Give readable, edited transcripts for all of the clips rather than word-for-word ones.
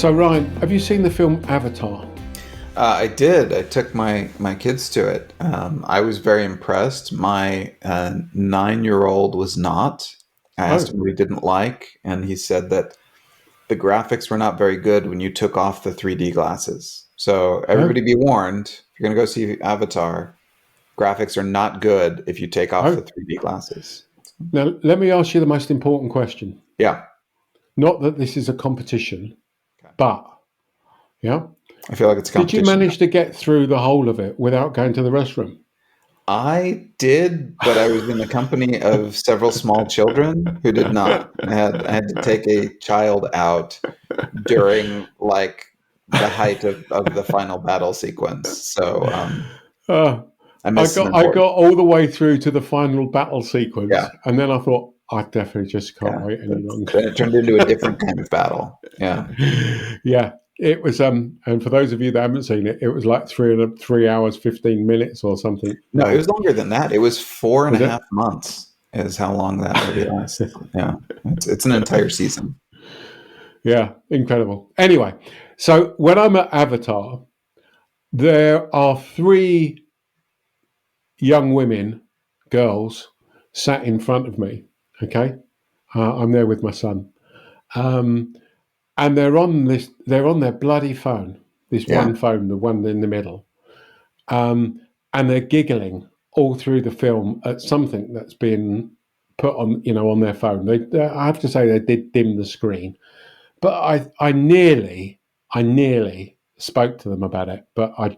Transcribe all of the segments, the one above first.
So Ryan, have you seen the film Avatar? I did. I took my kids to it. I was very impressed. My 9-year-old was not. I asked him Oh, what he didn't like, and he said that the graphics were not very good when you took off the 3D glasses. So everybody oh, be warned, if you're going to go see Avatar, graphics are not good if you take off the oh. 3D glasses. Now let me ask you the most important question. Yeah. Not that this is a competition, Okay. but yeah, I feel like it's a did you competition. manage to get through the whole of it without going to the restroom? I did, but I was in the company of several small children who did not. I had to take a child out during like the height of the final battle sequence. So Uh, I I missed some got I important. got all the way through to the final battle sequence, Yeah, and then I thought I definitely just can't yeah. wait any longer. Then it turned into a different kind of battle. Yeah. Yeah, it was. And for those of you that haven't seen it, it was like 3 hours 15 minutes or something No, it long. was longer than that. It was four and a Was half it? months is how long that movie lasts. Yeah. It's an entire season. Yeah, incredible. Anyway, so when I'm at Avatar, there are three young women, girls, sat in front of me. Okay, I'm there with my son, um, and they're on this. They're on their bloody phone. This Yeah. one phone, the one in the middle, um, and they're giggling all through the film at something that's been put on, on their phone. I have to say, they did dim the screen. But I nearly spoke to them about it, but I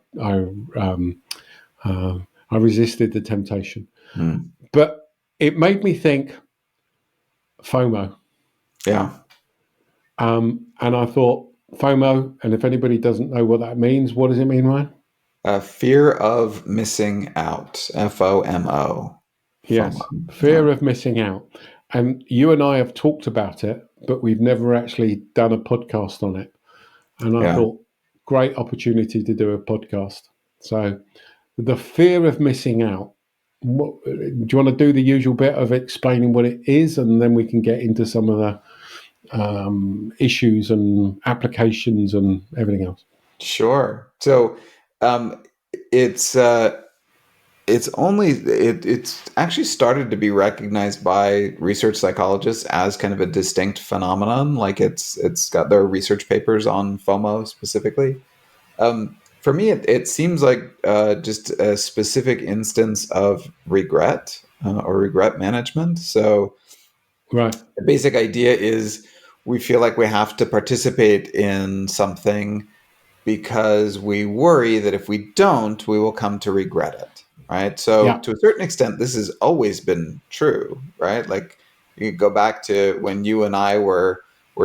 resisted the temptation. Mm. But it made me think FOMO, Yeah. and I thought FOMO. And if anybody doesn't know what that means, what does it mean, Ryan? Fear of missing out. FOMO. Yes, FOMO. Yeah. fear of missing out. And you and I have talked about it, but we've never actually done a podcast on it. And I Yeah. thought, great opportunity to do a podcast. So the fear of missing out. Do you want to do the usual bit of explaining what it is, and then we can get into some of the issues and applications and everything else? Sure. So um, it's it's actually started to be recognized by research psychologists as kind of a distinct phenomenon. Like it's got their research papers on FOMO specifically. For me, it seems like just a specific instance of regret or regret management. So Right. the basic idea is we feel like we have to participate in something because we worry that if we don't, we will come to regret it, right? So, Yeah. to a certain extent, this has always been true, right? Like you could go back to when you and I were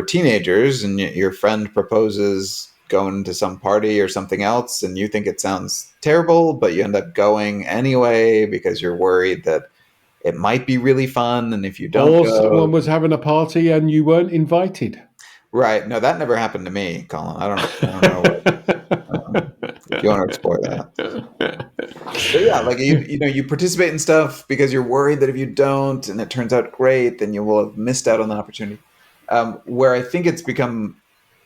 teenagers, and your friend proposes going to some party or something else, and you think it sounds terrible, but you end up going anyway because you're worried that it might be really fun, and if you don't Or go, someone was having a party and you weren't invited. right? No, that never happened to me, Colin. I don't know what. If you want to explore that. But yeah, like you participate in stuff because you're worried that if you don't and it turns out great, then you will have missed out on the opportunity. Where I think it's become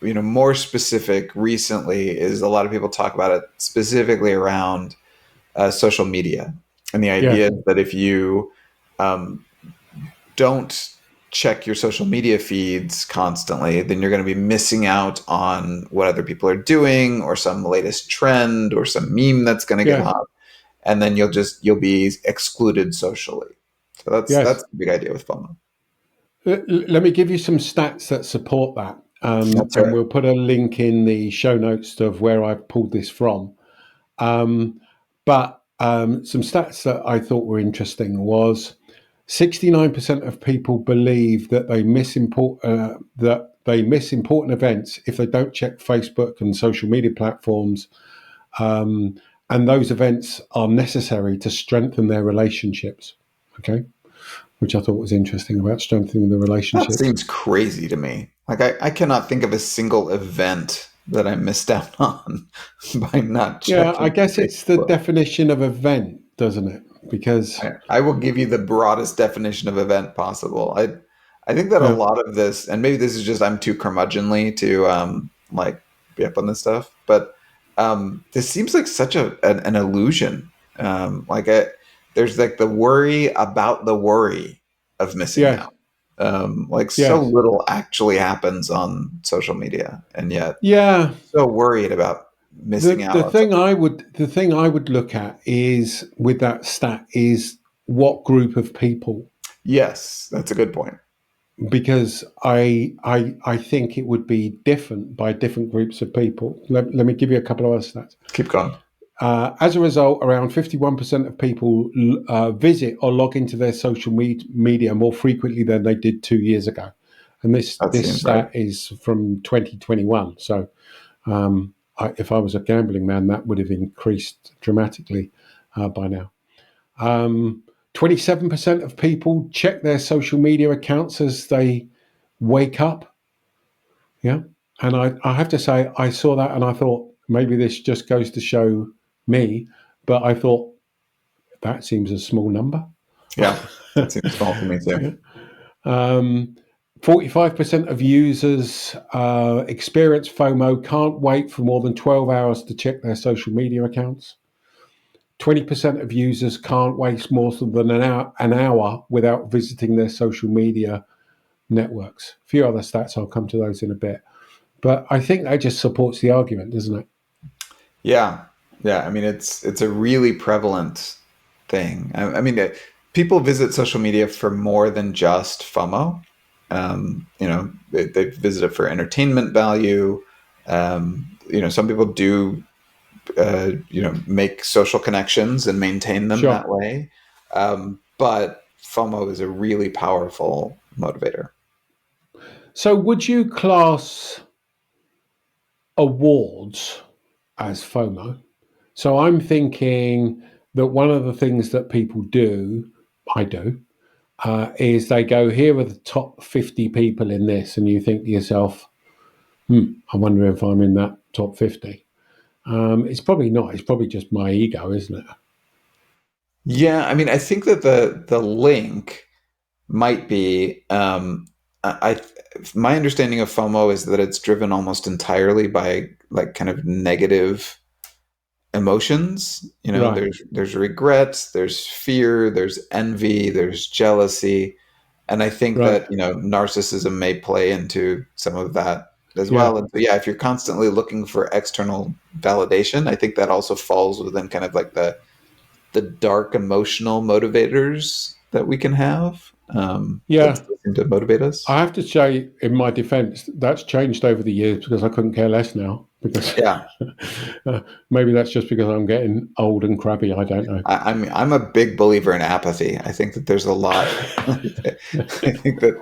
more specific recently is a lot of people talk about it specifically around social media, and the Yeah. idea that if you um, don't check your social media feeds constantly, then you're going to be missing out on what other people are doing or some latest trend or some meme that's going to get Yes. hot, and then you'll be excluded socially. So that's Yes. the big idea with FOMO. Let me give you some stats that support that. That's And right. we'll put a link in the show notes of where I've pulled this from. Um, but some stats that I thought were interesting was 69% of people believe that they miss important events if they don't check Facebook and social media platforms, um, and those events are necessary to strengthen their relationships. Okay, which I thought was interesting about strengthening the That relationships. seems crazy to me. Like I cannot think of a single event that I missed out on by not Yeah, I checking guess it's the Facebook. definition of event, doesn't it? Because I will give you the broadest definition of event possible. I think that a yeah, lot of this, and maybe this is just I'm too curmudgeonly like be up on this stuff. But this seems like such an illusion. There's like the worry about the worry of missing Yes. out. Like so Yes. little actually happens on social media, and yet Yeah. so worried about The missing out the on thing something. I would look at is with that stat is what group of people, Yes, that's a good point. because I think it would be different by different groups of people. Let me give you a couple of other stats. Keep going. As a result, around 51% of people visit or log into their social media more frequently than they did 2 years ago. And That this seems right. stat is from 2021. So if I was a gambling man, that would have increased dramatically by now. 27% of people check their social media accounts as they wake up. Yeah. And I have to say, I saw that and I thought maybe this just goes to show me, but I thought that seems a small number. Yeah, that seems small to me too. Yeah. 45% of users experience FOMO, can't wait for more than 12 hours to check their social media accounts. 20% of users can't waste more than an hour without visiting their social media networks. A few other stats, I'll come to those in a bit. But I think that just supports the argument, doesn't it? Yeah, yeah. I mean, it's a really prevalent thing. I mean, people visit social media for more than just FOMO. They visit it for entertainment value. Some people do, make social connections and maintain them that Sure. way. But FOMO is a really powerful motivator. So would you class awards as FOMO? So I'm thinking that one of the things that people do, I do, is they go, here are the top 50 people in this. And you think to yourself, I wonder if I'm in that top 50. It's probably not. It's probably just my ego, isn't it? Yeah, I mean, I think that the link might be. My understanding of FOMO is that it's driven almost entirely by like kind of negative emotions. Right. There's regret, there's fear, there's envy, there's jealousy, and I think Right. that narcissism may play into some of that as Yeah. well. And so, yeah, if you're constantly looking for external validation, I think that also falls within kind of like the dark emotional motivators that we can have, that Yeah. seem to motivate us. I have to say, in my defense, that's changed over the years because I couldn't care less now. Because Yeah, maybe that's just because I'm getting old and crabby. I don't know. I'm a big believer in apathy. I think that there's a lot. I think that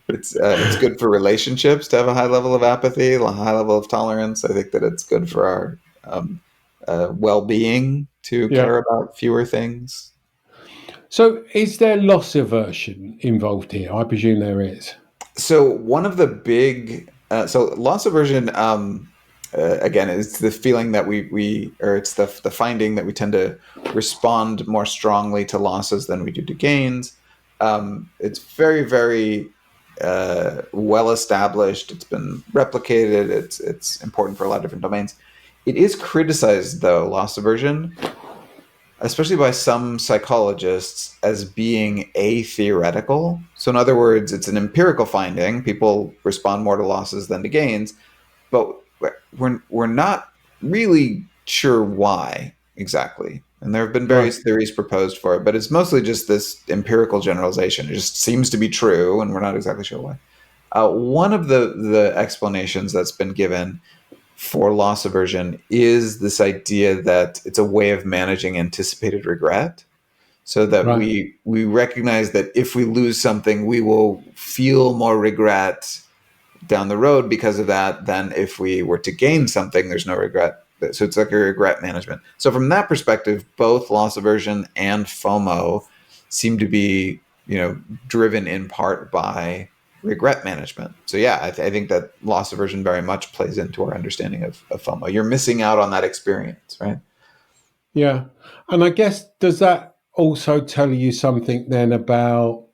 it's good for relationships to have a high level of apathy, a high level of tolerance. I think that it's good for our well-being to Yeah. care about fewer things. So, is there loss aversion involved here? I presume there is. So one of the big so loss aversion, again, is the feeling that we or it's the finding that we tend to respond more strongly to losses than we do to gains. It's very very well established. It's been replicated. It's important for a lot of different domains. It is criticized though, loss aversion, especially by some psychologists, as being atheoretical. So, in other words, it's an empirical finding. People respond more to losses than to gains, but we're not really sure why exactly. And there have been Right. various theories proposed for it, but it's mostly just this empirical generalization. It just seems to be true, and we're not exactly sure why. One of the explanations that's been given for loss aversion is this idea that it's a way of managing anticipated regret, so that Right. we recognize that if we lose something we will feel more regret down the road because of that than if we were to gain something. There's no regret, so it's like a regret management. So from that perspective, both loss aversion and FOMO seem to be driven in part by regret management. So yeah, I think that loss aversion very much plays into our understanding of FOMO. You're missing out on that experience, right? Yeah. And I guess, does that also tell you something then about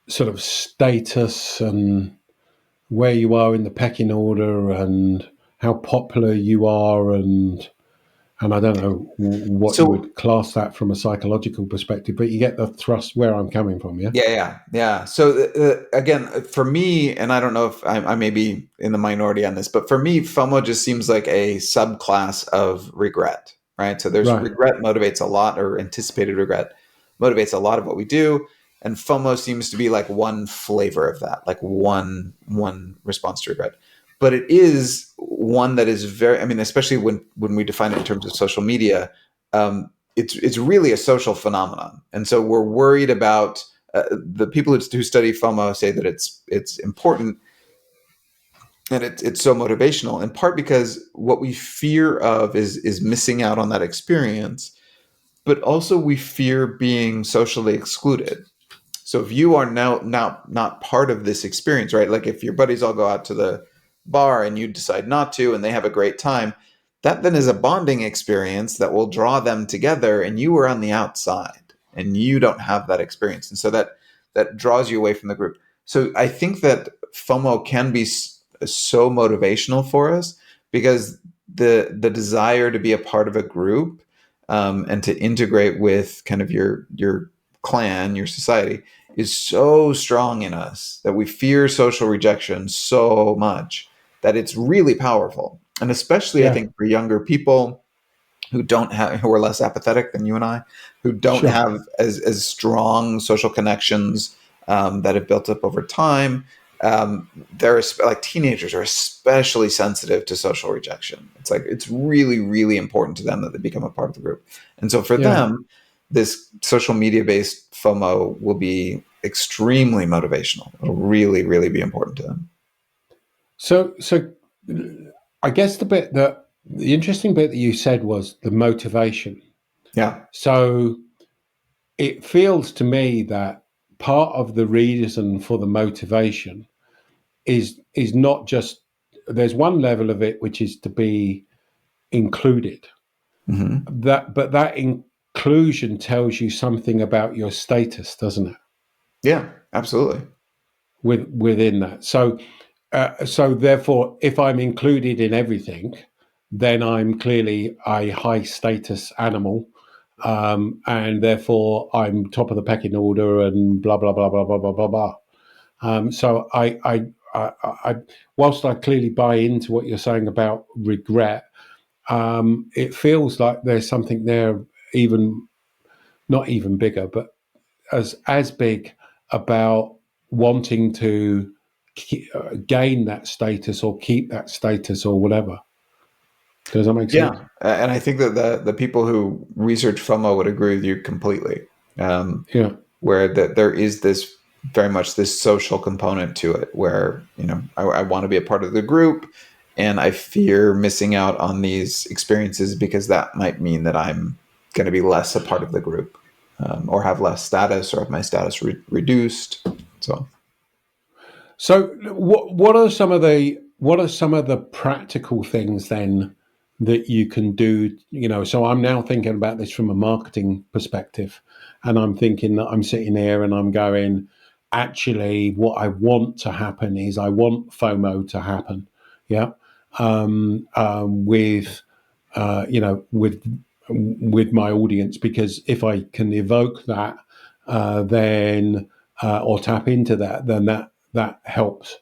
sort of status and where you are in the pecking order and how popular you are, and I don't know what you So would class that from a psychological perspective, but you get the thrust where I'm coming from, yeah? yeah. So again, for me, and I don't know if I may be in the minority on this, but for me, FOMO just seems like a subclass of regret, right? So there's Right. regret motivates a lot, or anticipated regret motivates a lot of what we do, and FOMO seems to be like one flavor of that, like one response to regret. But it is one that is very, I mean, especially when we define it in terms of social media, it's really a social phenomenon, and so we're worried about the people who study FOMO say that it's important and it's so motivational, in part because what we fear of is missing out on that experience, but also we fear being socially excluded. So if you are now not part of this experience, right? Like if your buddies all go out to the bar and you decide not to, and they have a great time, that then is a bonding experience that will draw them together, and you are on the outside and you don't have that experience, and so that draws you away from the group. So I think that FOMO can be so motivational for us because the desire to be a part of a group, and to integrate with kind of your clan, your society, is so strong in us that we fear social rejection so much that it's really powerful. And especially, I Yeah, think, for younger people who are less apathetic than you and I, who don't sure. have as strong social connections, that have built up over time. They're like teenagers are especially sensitive to social rejection. It's like it's really, really important to them that they become a part of the group. And so for Yeah. them, this social media based FOMO will be extremely motivational. It'll really, really be important to them. So I guess the interesting bit that you said was the motivation. Yeah. So it feels to me that part of the reason for the motivation is not just there's one level of it which is to be included. Hmm. But that inclusion tells you something about your status, doesn't it? Yeah, absolutely. Within that. So therefore, if I'm included in everything, then I'm clearly a high status animal, and therefore I'm top of the pecking order, and blah blah blah blah blah blah blah blah. So whilst I clearly buy into what you're saying about regret, it feels like there's something there, even not even bigger, but as big about wanting to gain that status or keep that status or whatever. Does that make Yeah, sense? and I think that the people who research FOMO would agree with you completely. Um, Yeah. where that there is this very much this social component to it, where I want to be a part of the group, and I fear missing out on these experiences because that might mean that I'm going to be less a part of the group, or have less status, or have my status reduced. So So what are some of the practical things then that you can do? So I'm now thinking about this from a marketing perspective, and I'm thinking that I'm sitting here and I'm going, actually, what I want to happen is I want FOMO to happen, yeah, with with my audience, because if I can evoke that, then or tap into that, then that helps.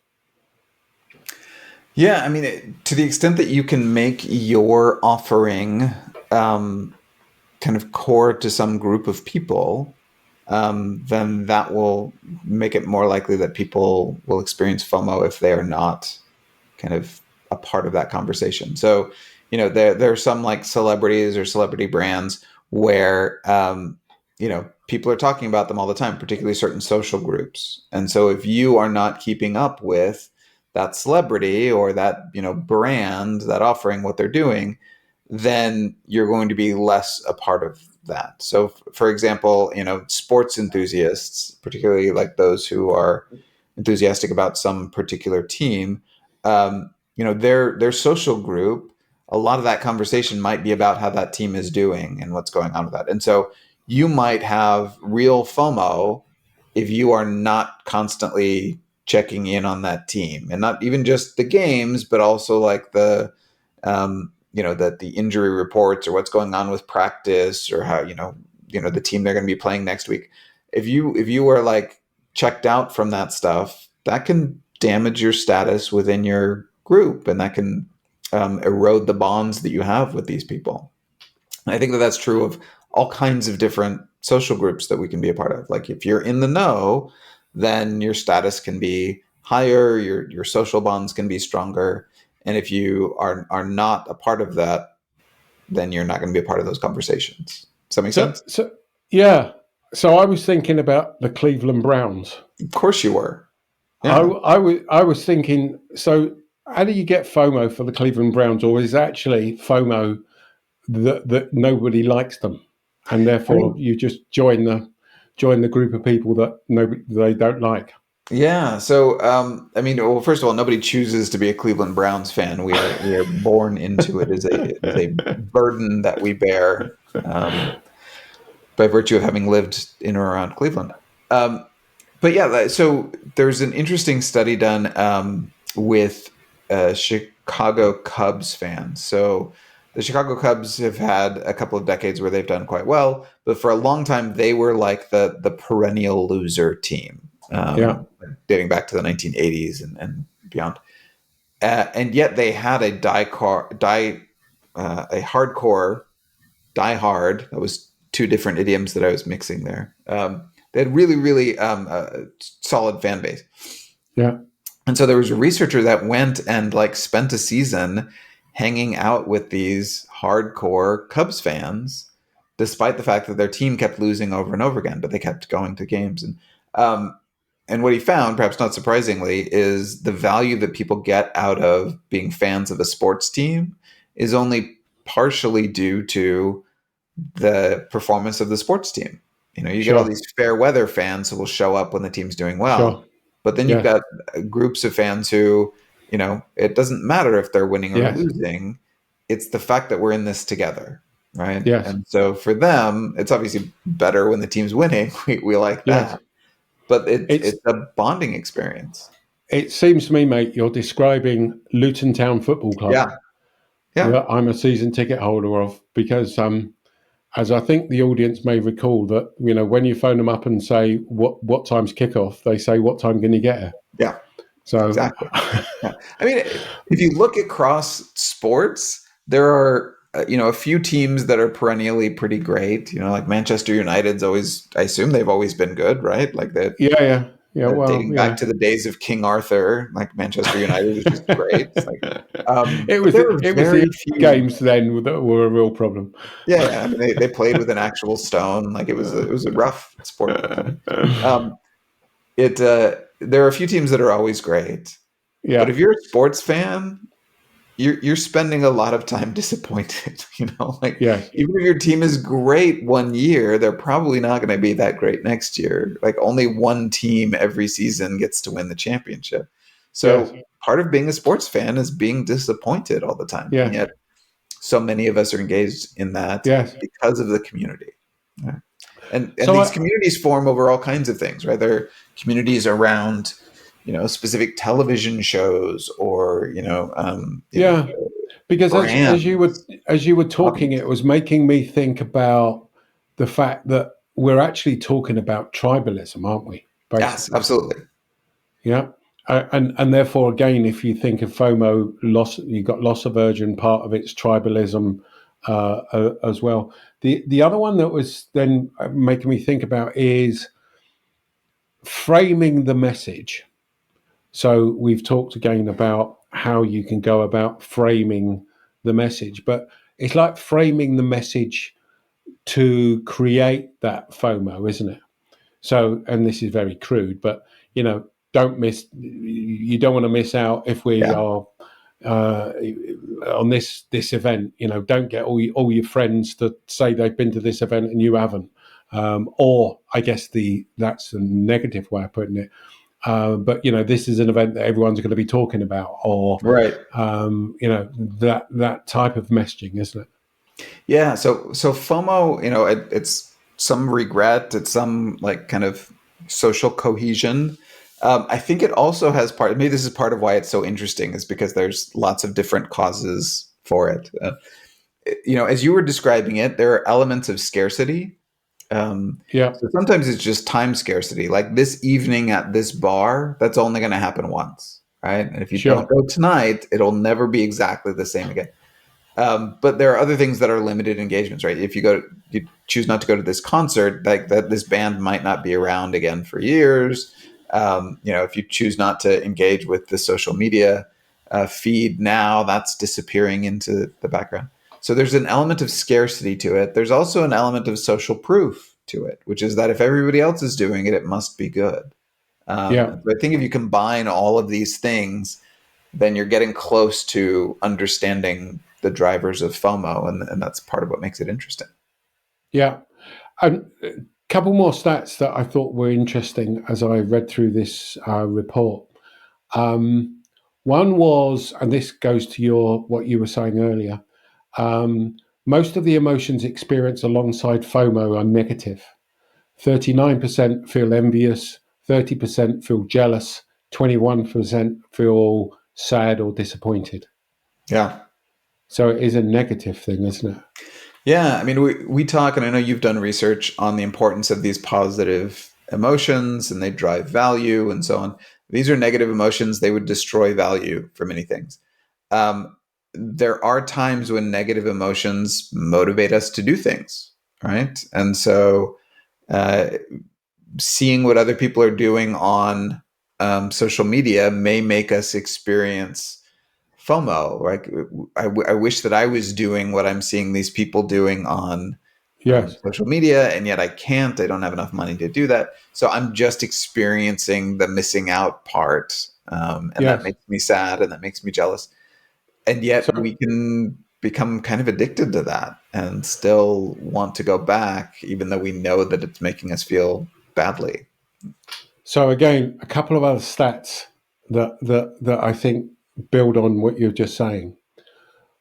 yeah, I mean, to the extent that you can make your offering, kind of core to some group of people, then that will make it more likely that people will experience FOMO if they are not kind of a part of that conversation. So, there are some like celebrities or celebrity brands where, people are talking about them all the time, particularly certain social groups. And so if you are not keeping up with that celebrity or that, brand, that offering what they're doing, then you're going to be less a part of that. So, for example, sports enthusiasts, particularly like those who are enthusiastic about some particular team, their social group, a lot of that conversation might be about how that team is doing and what's going on with that. And so you might have real FOMO if you are not constantly checking in on that team, and not even just the games, but also like the injury reports or what's going on with practice, or how the team they're going to be playing next week. If you are like checked out from that stuff, that can damage your status within your group, and that can erode the bonds that you have with these people. And I think that that's true of all kinds of different social groups that we can be a part of. Like if you're in the know, then your status can be higher, your social bonds can be stronger. And if you are not a part of that, then you're not going to be a part of those conversations. Does that make sense? So yeah. So I was thinking about the Cleveland Browns. Of course you were. I, Yeah. I was thinking, so how do you get FOMO for the Cleveland Browns, or is actually FOMO that nobody likes them, and I therefore mean, you just join the group of people that they don't like? yeah. So, I mean, well, first of all, nobody chooses to be a Cleveland Browns fan. We are born into it as a burden that we bear by virtue of having lived in or around Cleveland. Um, but yeah, so there's an interesting study done with Chicago Cubs fans. So the Chicago Cubs have had a couple of decades where they've done quite well, but for a long time they were like the perennial loser team, Yeah, dating back to the 1980s and beyond. And yet they had a hardcore die hard. That was two different idioms that I was mixing there. They had really, really solid fan base. yeah, And so there was a researcher that went and like spent a season hanging out with these hardcore Cubs fans, despite the fact that their team kept losing over and over again, but they kept going to games. And what he found, perhaps not surprisingly, is the value that people get out of being fans of a sports team is only partially due to the performance of the sports team. You get all sure, these fair weather fans who will show up when the team's doing well, sure, but then you've yeah, got groups of fans who, it doesn't matter if they're winning or yes, losing. It's the fact that we're in this together, right? yes, And so for them, it's obviously better when the team's winning. We like yes. that, but It's it's a bonding experience. it seems to me, mate, you're describing Luton Town Football Club Yeah, yeah, that I'm a season ticket holder of, because as I think the audience may recall, that when you phone them up and say what time's kickoff, they say what time can you get here. yeah, So exactly. Yeah. I mean, if you look across sports, there are a few teams that are perennially pretty great. Like Manchester United's always, I assume they've always been good, right? Like that, yeah, yeah, yeah. Well, dating back to the days of King Arthur, like Manchester United was just great. It's like, it but was there were the very few. games then that were a real problem. Yeah, yeah. I mean, they played with an actual stone. Like it was a rough sport at the time. Um, it There are a few teams that are always great, but Yeah, if you're a sports fan, you're spending a lot of time disappointed. Like yes, even if your team is great one year, they're probably not going to be that great next year. Like only one team every season gets to win the championship. yes, So part of being a sports fan is being disappointed all the time, and yes, yet so many of us are engaged in that yes. because of the community. Yeah. And So these communities form over all kinds of things, right? There are communities around, specific television shows, or yeah, because brands, as you were talking, hobbies. it was making me think about the fact that we're actually talking about tribalism, aren't we? Yes, Basically, absolutely. yeah. And therefore, again, if you think of FOMO, you've got loss aversion. Part of it's tribalism as well. The other one that was then making me think about is framing the message. So we've talked again about how you can go about framing the message, but it's like framing the message to create that FOMO, isn't it? So, and this is very crude, but don't miss. You don't want to miss out if we Yeah. are uh, on this event. Don't get all your friends to say they've been to this event and you haven't. Or I guess that's a negative way of putting it. But this is an event that everyone's going to be talking about, or Right. that type of messaging, isn't it? Yeah. So FOMO, it's some regret, it's some like kind of social cohesion. I think it also has maybe this is part of why it's so interesting, is because there's lots of different causes for it. As you were describing it, there are elements of scarcity. Yeah, So sometimes it's just time scarcity. Like this evening at this bar, that's only going to happen once, right? And if you don't sure. go tonight, it'll never be exactly the same again. But there are other things that are limited engagements, right? If you choose not to go to this concert, like that, this band might not be around again for years. If you choose not to engage with the social media feed now, that's disappearing into the background. So there's an element of scarcity to it. There's also an element of social proof to it, which is that if everybody else is doing it, it must be good. Yeah. So I think if you combine all of these things, then you're getting close to understanding the drivers of FOMO, and that's part of what makes it interesting. Yeah. And a couple more stats that I thought were interesting as I read through this report. Um, One was, and this goes to what you were saying earlier. Most of the emotions experienced alongside FOMO are negative. 39% feel envious, 30% feel jealous, 21% feel sad or disappointed. Yeah. So it is a negative thing, isn't it? Yeah. I mean, we talk, and I know you've done research on the importance of these positive emotions, and they drive value and so on. These are negative emotions. They would destroy value for many things. Um, there are times when negative emotions motivate us to do things, right? And so, uh, seeing what other people are doing on social media may make us experience FOMO. Like, I wish that I was doing what I'm seeing these people doing on Yes. social media, and yet I can't. I don't have enough money to do that. So I'm just experiencing the missing out part. And that Yes. makes me sad, and that makes me jealous. And yet So we can become kind of addicted to that and still want to go back, even though we know that it's making us feel badly. So again, a couple of other stats that I think build on what you're just saying.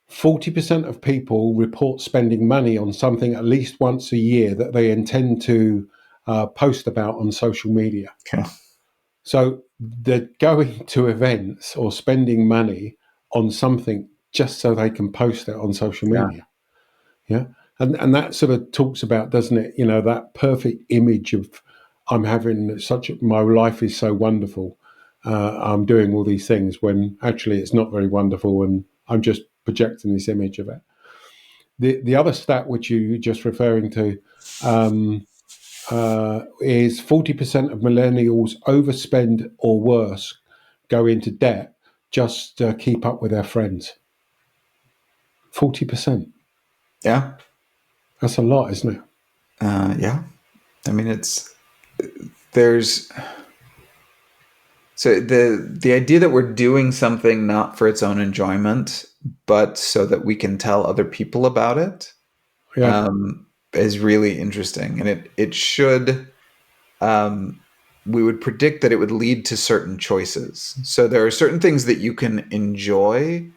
40% of people report spending money on something at least once a year that they intend to post about on social media. Yeah. So they're going to events or spending money on something just so they can post it on social Yeah. media. Yeah. And that sort of talks about, doesn't it, that perfect image of I'm having my life is so wonderful. I'm doing all these things when actually it's not very wonderful, and I'm just projecting this image of it. The other stat which you just referring to um, is 40% of millennials overspend or worse, go into debt just to keep up with their friends. 40%. Yeah. That's a lot, isn't it? Yeah. I mean, there's so the idea that we're doing something not for its own enjoyment, but so that we can tell other people about it, Yeah. is really interesting, and it should. Um, we would predict that it would lead to certain choices. So there are certain things that you can enjoy,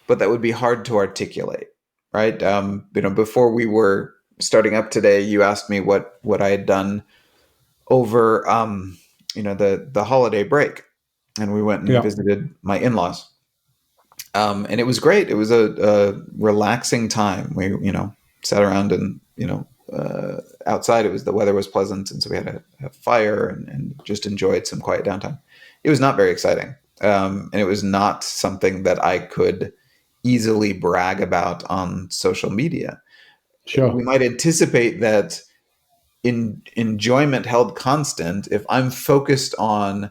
but that would be hard to articulate, right? Before we were starting up today, you asked me what I had done over, the holiday break, and we went and Yeah. visited my in-laws, and it was great. It was a relaxing time. We sat around and outside. The weather was pleasant, and so we had a fire and just enjoyed some quiet downtime. It was not very exciting, and it was not something that I could easily brag about on social media. We Sure. might anticipate that in enjoyment held constant, if I'm focused on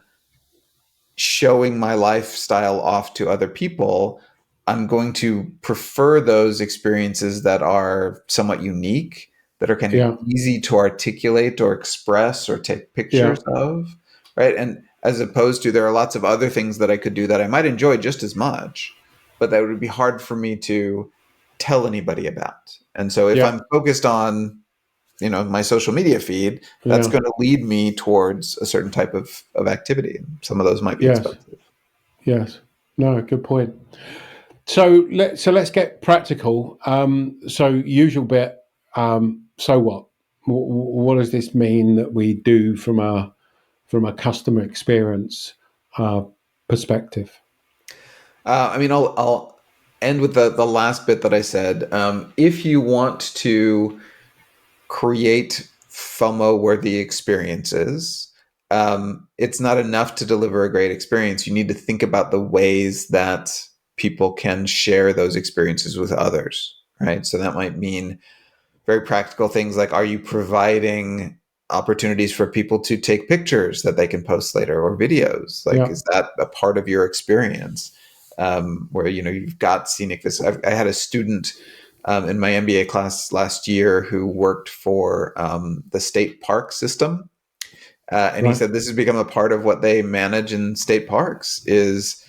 showing my lifestyle off to other people, I'm going to prefer those experiences that are somewhat unique, that are kind of Yeah. easy to articulate or express or take Yeah. pictures of, right? And as opposed to, there are lots of other things that I could do that I might enjoy just as much, but that would be hard for me to tell anybody about. And so if Yeah. I'm focused on my social media feed, that's Yeah. going to lead me towards a certain type of activity. Some of those might be Yes. expensive. Yes. No, good point. So let's get practical. So usual bit. So what? What does this mean that we do from from a customer experience perspective? I'll end with the last bit that I said. If you want to create FOMO-worthy experiences, it's not enough to deliver a great experience. You need to think about the ways that people can share those experiences with others, right? So that might mean very practical things like, are you providing opportunities for people to take pictures that they can post later, or videos? Like, is that a part of your experience? Where, you've got scenic vistas. I had a student in my MBA class last year who worked for the state park system. And he said this has become a part of what they manage in state parks is,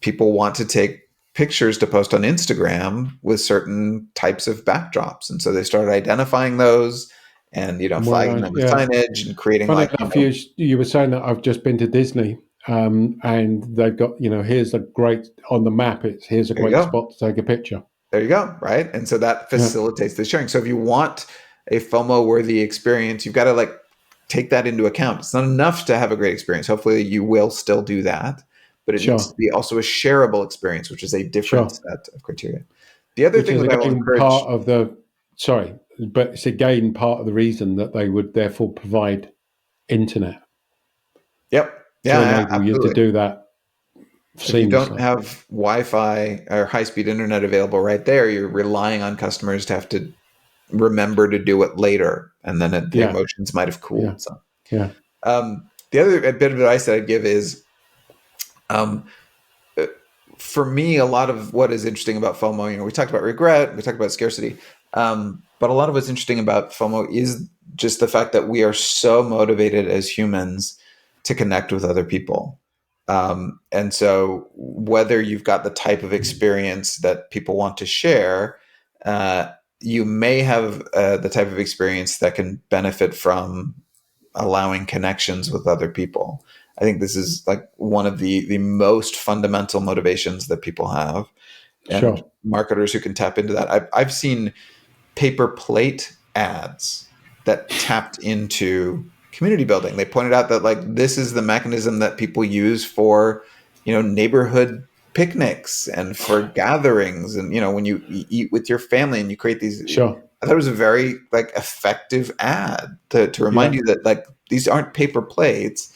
people want to take pictures to post on Instagram with certain types of backdrops. And so they started identifying those and, flagging them with signage and creating Funny enough, you were saying that I've just been to Disney and they've got, here's a great, on the map, here's a great spot to take a picture. There you go. Right. And so that facilitates the sharing. So if you want a FOMO worthy experience, you've got to take that into account. It's not enough to have a great experience. Hopefully you will still do that, but it needs to be also a shareable experience, which is a different set of criteria. The other thing that I will encourage, but it's again part of the reason that they would therefore provide internet. Yep. To enable you to do that seamlessly. If you don't have Wi-Fi or high-speed internet available right there, you're relying on customers to have to remember to do it later, and then the emotions might have cooled. The other bit of advice that I'd give is, for me, a lot of what is interesting about FOMO, we talked about regret, we talked about scarcity, but a lot of what's interesting about FOMO is just the fact that we are so motivated as humans to connect with other people. And so whether you've got the type of experience that people want to share, you may have the type of experience that can benefit from allowing connections with other people. I think this is one of the most fundamental motivations that people have, and marketers who can tap into that. I've seen paper plate ads that tapped into community building. They pointed out that this is the mechanism that people use for, neighborhood picnics and for gatherings, and when you eat with your family and you create these. I thought it was a very effective ad to remind you that these aren't paper plates.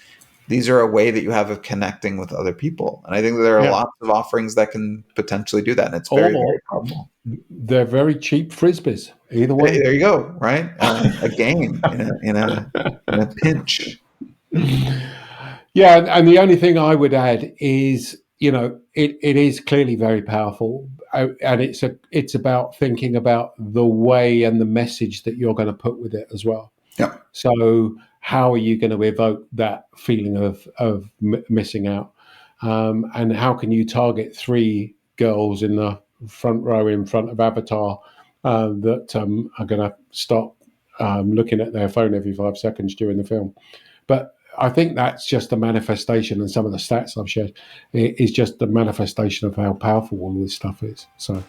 These are a way that you have of connecting with other people. And I think that there are lots of offerings that can potentially do that. And it's very, very powerful. They're very cheap Frisbees. Either way. There you go. Right. A game in a pinch. Yeah. And the only thing I would add is, it is clearly very powerful. And it's about thinking about the way and the message that you're going to put with it as well. Yeah. So how are you going to evoke that feeling of missing out? And how can you target 3 girls in the front row in front of Avatar that are going to stop looking at their phone every 5 seconds during the film? But I think that's just a manifestation, and some of the stats I've shared is just the manifestation of how powerful all this stuff is. So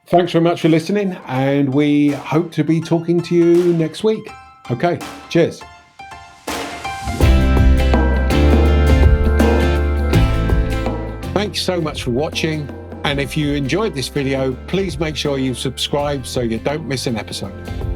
thanks very much for listening, and we hope to be talking to you next week. Okay, cheers. Thanks so much for watching. And if you enjoyed this video, please make sure you subscribe so you don't miss an episode.